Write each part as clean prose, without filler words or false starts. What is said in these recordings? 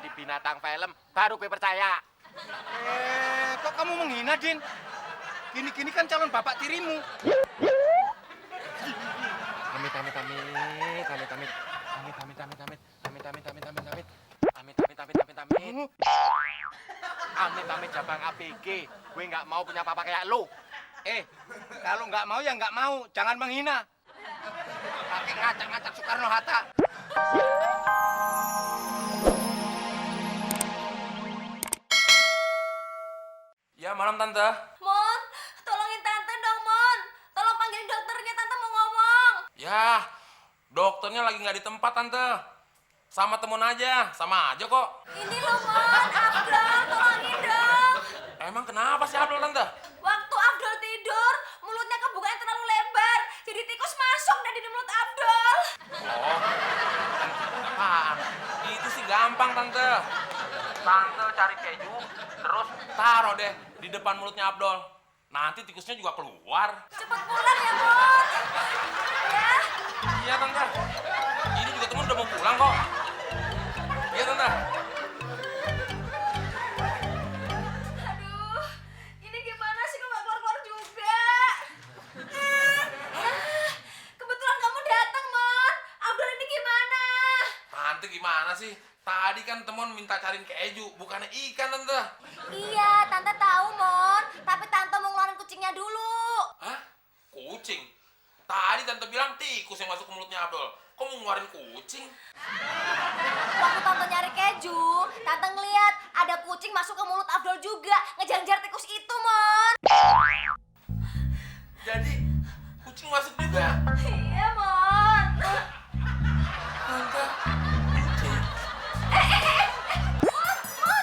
jadi binatang film, baru gue percaya. Kok kamu menghina, Din? Gini-gini kan calon bapak tirimu. Amit. Amit jabang ABG. Gue nggak mau punya papa kayak lu. Kalau nggak mau ya nggak mau, jangan menghina. Pakai ngacak-ngacak Soekarno-Hatta. Ya, malam Tante. Mon, tolongin Tante dong, Mon. Tolong panggilin dokternya, Tante mau ngomong. Ya, dokternya lagi nggak di tempat Tante. Sama temen aja, sama aja kok. Ini loh, Mon. Abdul, tolongin dong. Emang kenapa sih Abdul Tante? Waktu Abdul tidur, mulutnya kebukanya terlalu lebar. Jadi tikus masuk dan di mulut Abdul. Oh, apaan? Itu sih gampang Tante. Tante cari keju, terus taruh deh di depan mulutnya Abdul. Nanti tikusnya juga keluar. Cepet pulang ya, Mon. Ya. Iya Tante. Ini juga temen udah mau pulang kok. Iya Tante. Aduh, ini gimana sih kok nggak keluar-keluar juga? Kebetulan kamu datang, Mon. Abdul ini gimana? Tante gimana sih? Tadi kan temen minta cariin keju, bukannya ikan Tante. Iya, Tante tahu, Mon. Tapi Tante mau ngeluarin kucingnya dulu. Hah? Kucing? Tadi Tante bilang tikus yang masuk ke mulutnya Abdul. Kok mau ngeluarin kucing? Waktu Tante nyari keju, Tante ngeliat ada kucing masuk ke mulut Abdul juga. Ngejar-ngejar tikus itu, Mon. Jadi kucing masuk juga. Iya, Mon. Tante, kucing. Mon, Mon.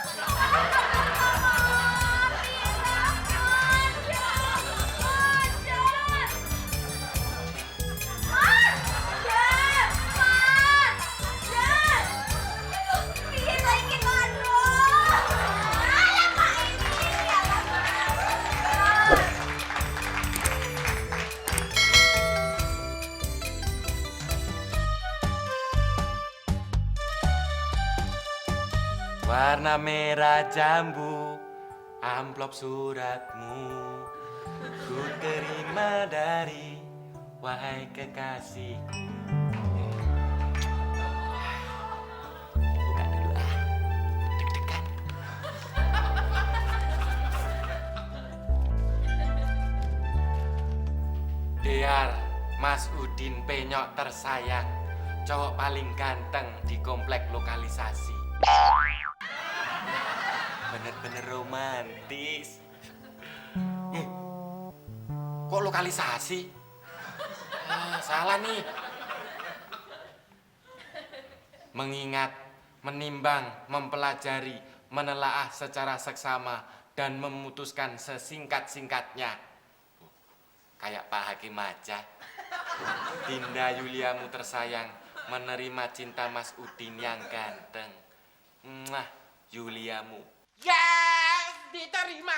Warna merah jambu, amplop suratmu, ku terima dari wahai kekasihku. Buka dulu deg-degan. Dear Mas Udin Penyok tersayang, cowok paling ganteng di komplek lokalisasi. Bener-bener romantis. Kok lokalisasi? Salah nih. Mengingat, menimbang, mempelajari, menelaah secara seksama, dan memutuskan sesingkat-singkatnya. Kayak Pak Hakim aja. Dinda Yuliamu tersayang menerima cinta Mas Udin yang ganteng. Yuliamu. Yes, diterima.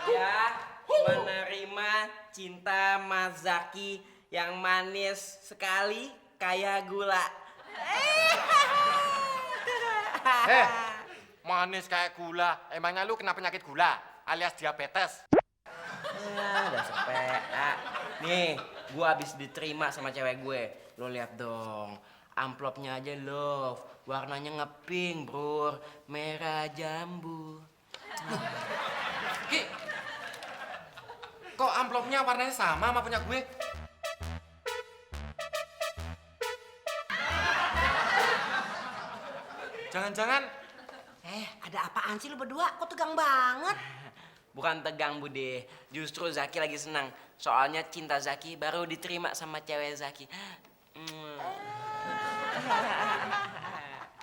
Ya, menerima cinta Mas Zaki yang manis sekali kayak gula. Manis kayak gula. Emangnya lu kena penyakit gula alias diabetes? Udah sepea. Nih, gua habis diterima sama cewek gue. Lo lihat dong, amplopnya aja love. Warnanya ngepink, bro. Merah jambu. Ki, kok amplopnya warnanya sama punya gue? Jangan-jangan Ada apaan sih lu berdua? Kok tegang banget? Bukan tegang, Bude. Justru Zaki lagi senang. Soalnya cinta Zaki baru diterima sama cewek Zaki.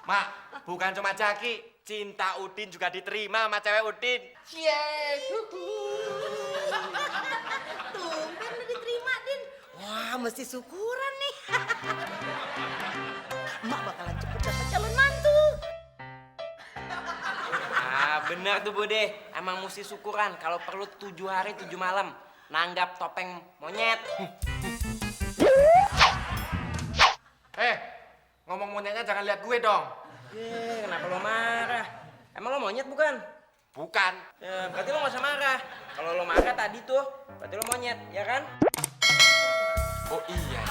Mak, bukan cuma Jaki, cinta Udin juga diterima sama cewek Udin. Tumben lu diterima, Din. Wah, mesti syukuran nih. Emak bakalan cepet dapat calon mantu. Bener tuh, Bude. Emang mesti syukuran. Kalau perlu 7 hari 7 malam. Nanggap topeng monyet. ngomong monyetnya jangan lihat gue dong. Kenapa lo marah? Emang lo monyet bukan? Bukan. Ya, berarti lo gak usah marah. Kalau lo marah tadi tuh, berarti lo monyet, ya kan? Oh iya ya.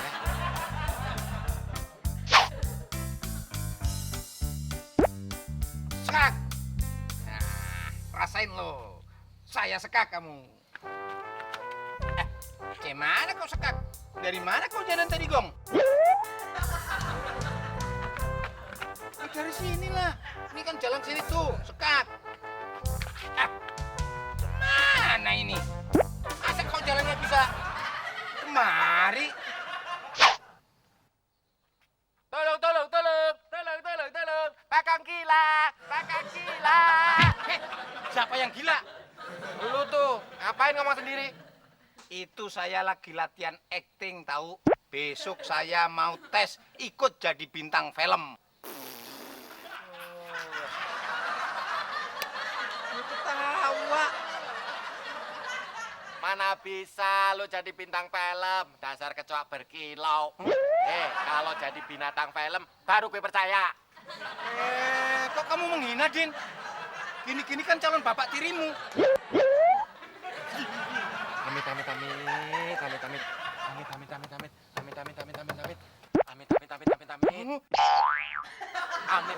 Sekak. Nah, rasain lo. Saya sekak kamu. Gimana kau sekak? Dari mana kau jalan tadi, Gong? Dari sini lah. Ini kan jalan sini tuh, sekak. Mana ini? Masa kau jalannya bisa kemari? Tolong. Pakang gila. Siapa yang gila? Lu tuh, ngapain ngomong sendiri? Itu saya lagi latihan acting tahu. Besok saya mau tes ikut jadi bintang film. Lu ketawa. Mana bisa lu jadi bintang film? Dasar kecoak berkilau. Kalau jadi binatang film, baru gue percaya. Kok kamu menghina, Din? Gini-gini kan calon bapak tirimu.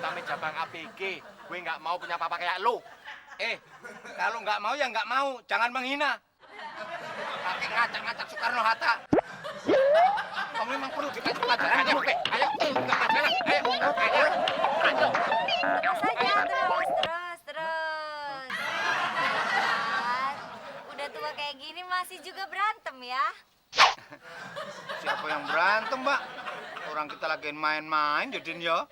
Amit jabang ABG. Gue nggak mau punya papa kayak lu. Kalau nggak mau ya nggak mau. Jangan menghina. Pakai ngacak-ngacak Soekarno-Hatta. Kamu memang perlu dikasih pelajaran. Ayo, buka majalah. Ayo. Saja terus. Udah tua kayak gini masih juga berantem ya? Siapa yang berantem, Mbak? Orang kita lagi main-main, jadiin ya.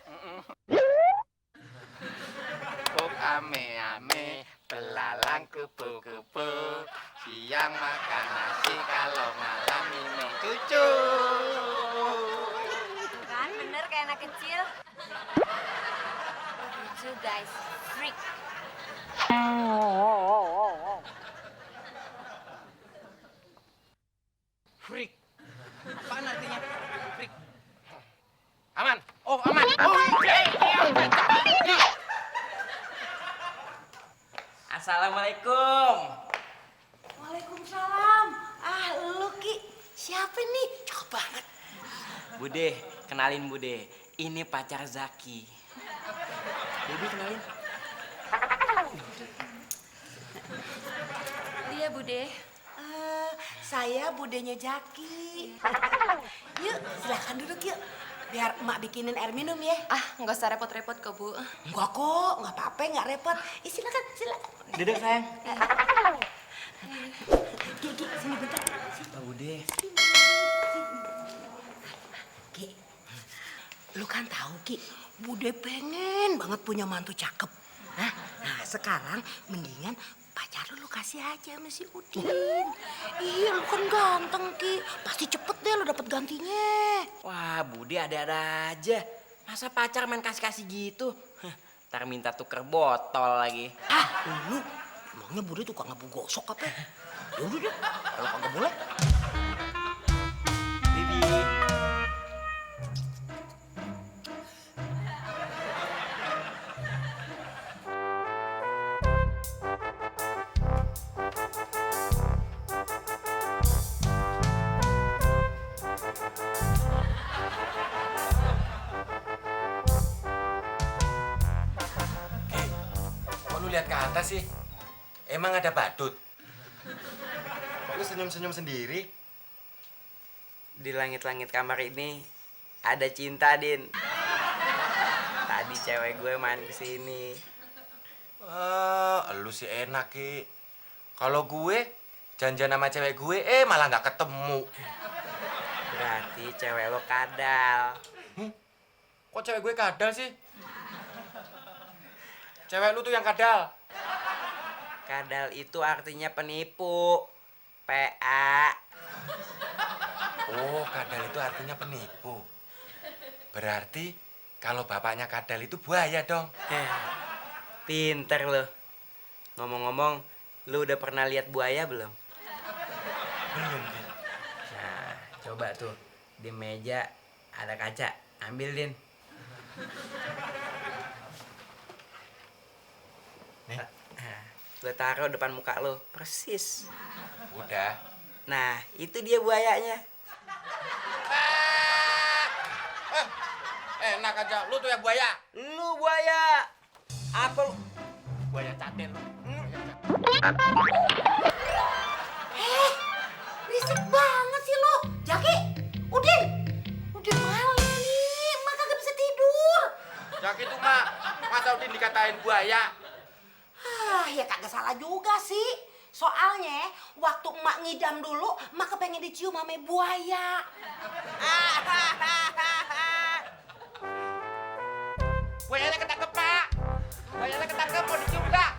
Ame, belalang kupu-kupu. Siang makan nasi, kalau malam minum cucu. Kan bener kayak anak kecil. Lucu guys, freak. Freak. Apaan artinya? Freak. Aman. Oh, aman. Oh, iya. Assalamualaikum. Waalaikumsalam. Lu Ki. Siapa nih? Cakep banget. Bude, kenalin Bude. Ini pacar Zaki. Debbie kenalin. Dia Bude. Saya budenya Jaki. Yuk, silakan duduk yuk. Biar emak bikinin air minum ya. Nggak usah repot-repot kok, Bu. Enggak kok, nggak apa-apa, nggak repot. Silakan. Duduk sayang. Ki, sini bentar. Pak Bude. Ki, lu kan tahu Ki, Bude pengen banget punya mantu cakep. Nah sekarang mendingan pacar lu kasih aja sama si Udin. Iya, lu kan ganteng Ki, pasti cepet deh lu dapet gantinya. Wah, Bude ada-ada aja. Masa pacar main kasih-kasih gitu? Ntar minta tuker botol lagi. Lu emangnya Bude tukang ngebu gosok apa? Ya udah deh, kalau kagak boleh. Bibi. Kok lu lihat ke atas sih? Emang ada badut? Kok lu senyum-senyum sendiri? Di langit-langit kamar ini ada cinta, Din. Tadi cewek gue main kesini. Lu sih enak, Ki. Kalau gue janjian sama cewek gue, malah nggak ketemu. Berarti cewek lo kadal. Kok cewek gue kadal sih? Cewek lu tuh yang kadal. Kadal itu artinya penipu. PA. Oh, kadal itu artinya penipu. Berarti kalau bapaknya kadal itu buaya dong. Pinter lo. Ngomong-ngomong, lu udah pernah lihat buaya belum? Belum, Ki. Nah, coba tuh di meja ada kaca, ambil Din. Nih. Gue taruh depan muka lo, persis. Udah. Nah, itu dia buayanya. Enak aja, lu tuh ya buaya. Lu buaya. Apa lu? Buaya catel lu. Risik banget sih lo. Jaki, Udin. Udah malam nih, emak kagak bisa tidur. Ya gitu, Mak. Masa Udin dikatain buaya? Ya kagak salah juga sih. Soalnya waktu emak ngidam dulu, emak kepengen dicium sama buaya. Buayanya ketangkep, Pak. Buayanya ketangkep, mau dicium nggak?